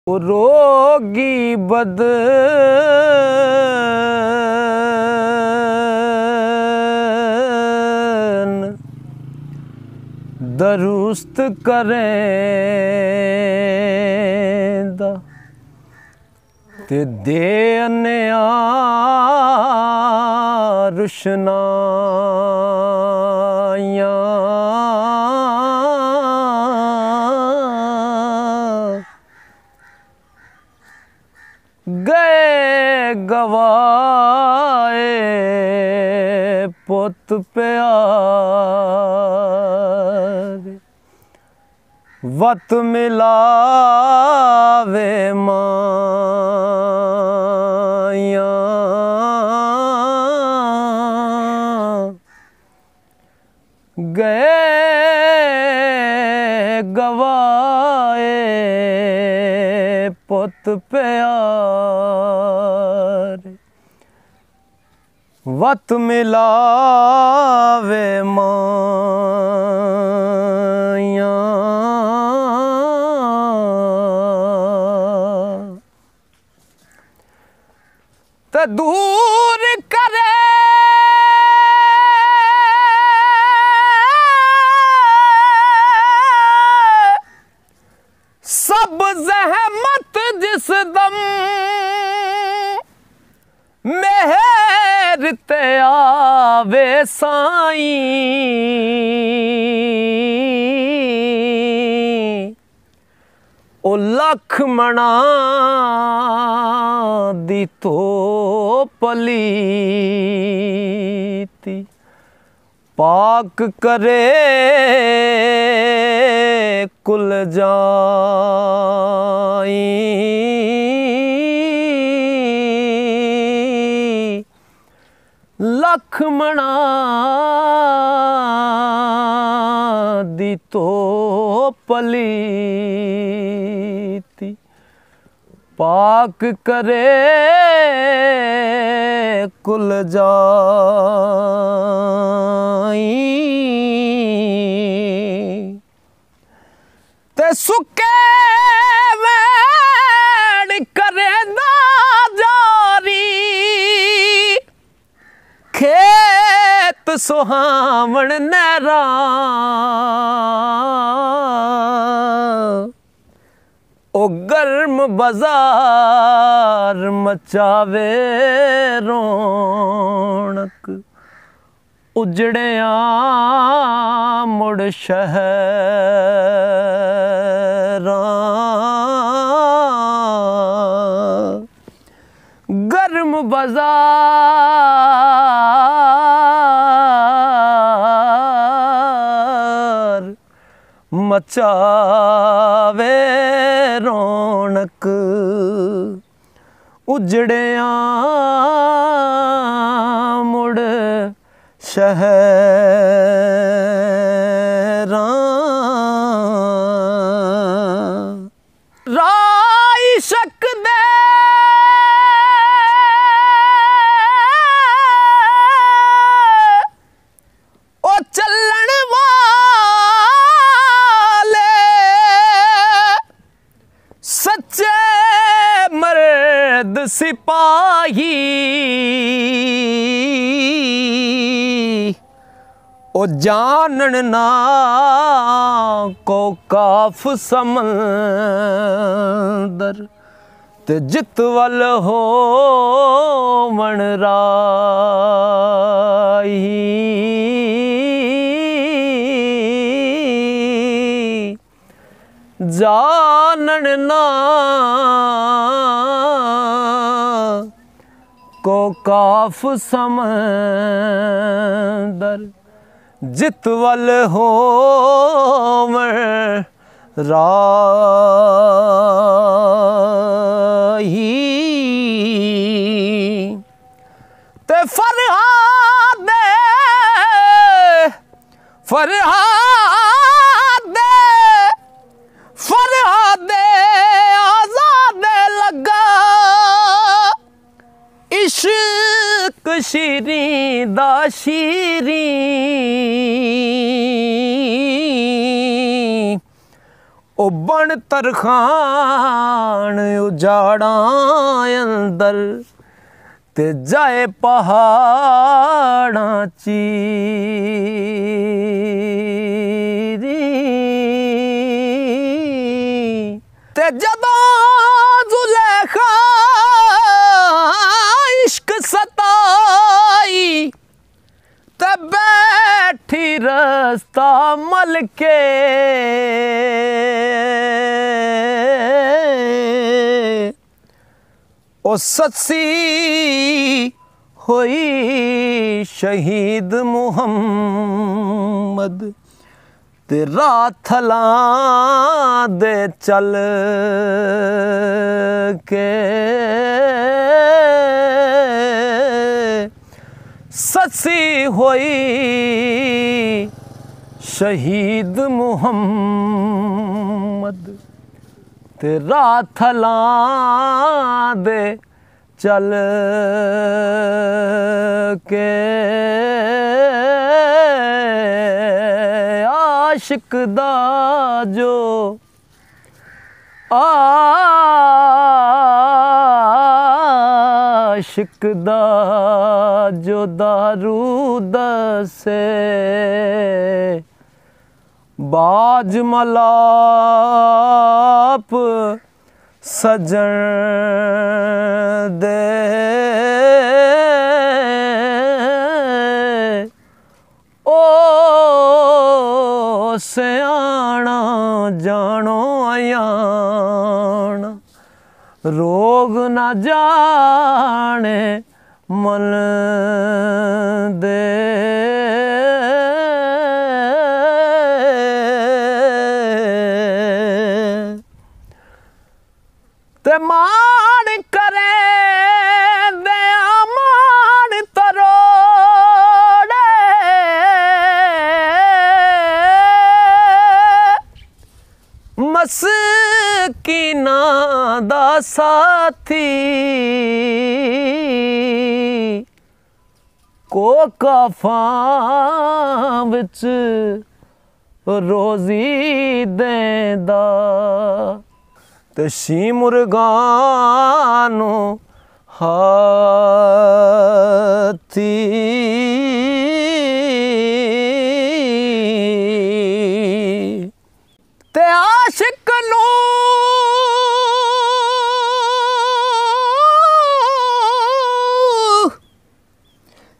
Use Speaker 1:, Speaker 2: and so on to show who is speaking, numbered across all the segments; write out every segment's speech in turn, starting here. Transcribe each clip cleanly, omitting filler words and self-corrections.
Speaker 1: ओ रोगी बदन दरुस्त करेंदा ते दे अन्या रुशनाइयां गए गवाए पुत प्यारे वत मिलावे माया गए गवाए पुत प्यारे वत मिलावे माया ते दूर करे सब ज़हमत जिस दम मेहर ते आवे साईं ओ लखमणा दी तो पलीती पाक करे कुल जाई लखमणा दी तो पलीती पाक करे कुल जाई ते सुके वेड़ करेंदा जारी खेत सुहावण नहरा ओ गर्म बाजार मचावे रौनक उजड़िया मुड़ शहरां गर्म बाजार मचावे रौनक उजड़िया मुड़ शहरां राई शक दे ओ चलन वाले सच्चे मर्द सिपाही ओ जानन ना को काफ समंदर ते जित वल हो मन राही जानन ना को काफ समंदर जित वल हो राही ते फरहाद आजाद लगा इश्क शीरी दा शीरी ओ बन तरखान उजाड़ा अंदर ते जाए पहाड़ां चीरी ते जदों जुलेखा इश्क सताई ते बैठी रस्ता मल के ओ सच्ची होई शहीद मुहम्मद ते राथला दे चल के सच्ची होई शहीद मुहम्मद ते राथला दे चल के आशिक दा जो आशिक दा जो दारूद से बाज मलाप सजन दे ओ सियाणा जानो आयाना रोग न जाने मन दे ते मान करे दे मान तरोड़े मस्कीना दा साथी को काफां विच रोजी देंदा ते शी मुर्गानो हाथी ते आशिक नू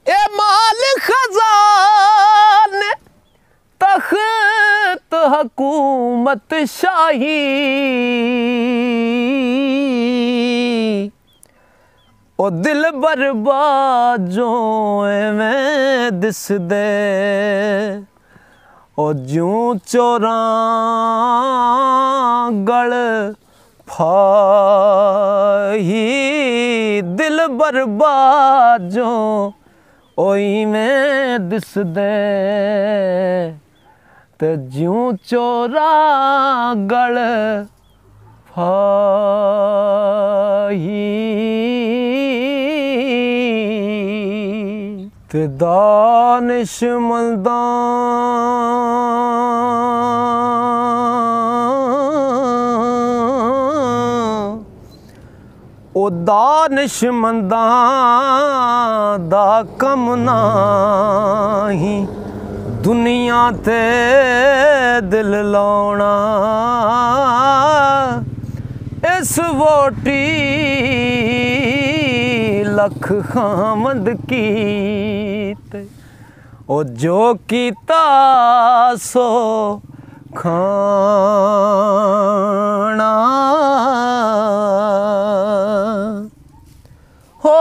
Speaker 1: ए माल खजाने तख्त हुकूमत शाही ओ दिल बर्बादो एवें दिस दे ओ जूं चोरां गल फाही दिल बर्बादो ओ इवें दिस दे ते जूं चोरां गल फाही ते दानिशमंदां ओ दानिशमंदां दा कम नाही दुनिया ते दिल लाउणा इस वोटी लख खामद कीते ओ जो कीता सो खाना हो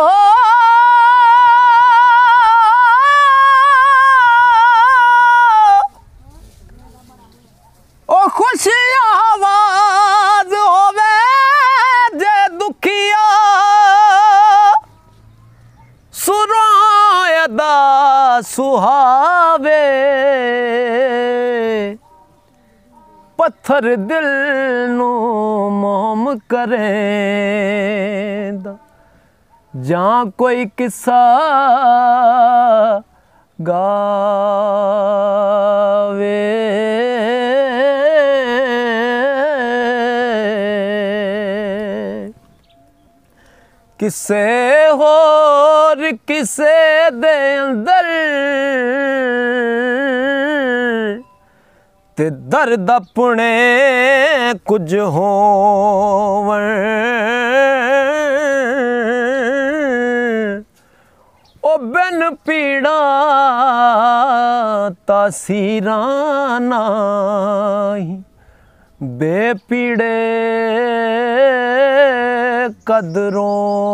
Speaker 1: ओ खुशी आवाज होवे जे दुखिया सुरां दा सुहावे पत्थर दिल नू मोम करेंदा जां कोई किस्सा गावे किसे होर किसे दे अंदर ते दर्द अपने कुछ होवन ओ बिन पीड़ा तासीरां नाही बेपीड़े कदरों